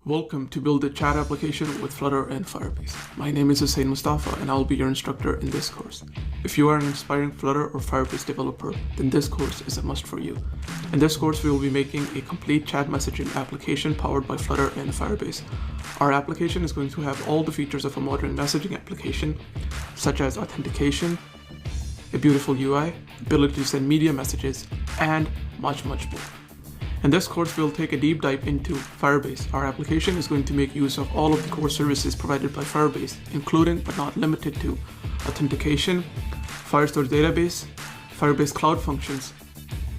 Welcome to build a chat application with Flutter and Firebase. My name is Hussein Mustafa and I'll be your instructor in this course. If you are an aspiring Flutter or Firebase developer, then this course is a must for you. In this course, we will be making a complete chat messaging application powered by Flutter and Firebase. Our application is going to have all the features of a modern messaging application, such as authentication, a beautiful UI, ability to send media messages, and much more. In this course, we'll take a deep dive into Firebase. Our application is going to make use of all of the core services provided by Firebase, including but not limited to authentication, Firestore database, Firebase Cloud Functions,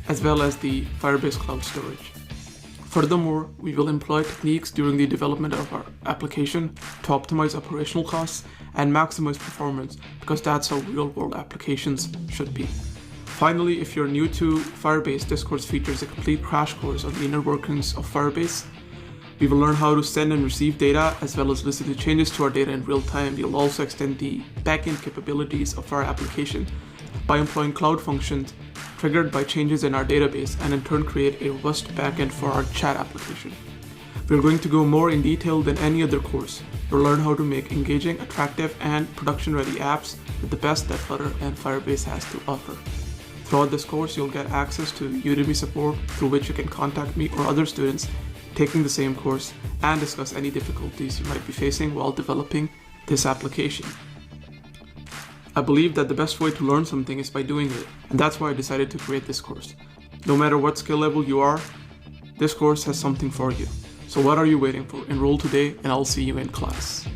as well as the Firebase Cloud Storage. Furthermore, we will employ techniques during the development of our application to optimize operational costs and maximize performance, because that's how real-world applications should be. Finally, if you're new to Firebase, this course features a complete crash course on the inner workings of Firebase. We will learn how to send and receive data, as well as listen to changes to our data in real time. We'll also extend the backend capabilities of our application by employing cloud functions triggered by changes in our database, and in turn create a robust backend for our chat application. We're going to go more in detail than any other course. You'll learn how to make engaging, attractive, and production-ready apps with the best that Flutter and Firebase has to offer. Throughout this course, you'll get access to Udemy support, through which you can contact me or other students taking the same course and discuss any difficulties you might be facing while developing this application. I believe that the best way to learn something is by doing it, and that's why I decided to create this course. No matter what skill level you are, this course has something for you. So what are you waiting for? Enroll today and I'll see you in class.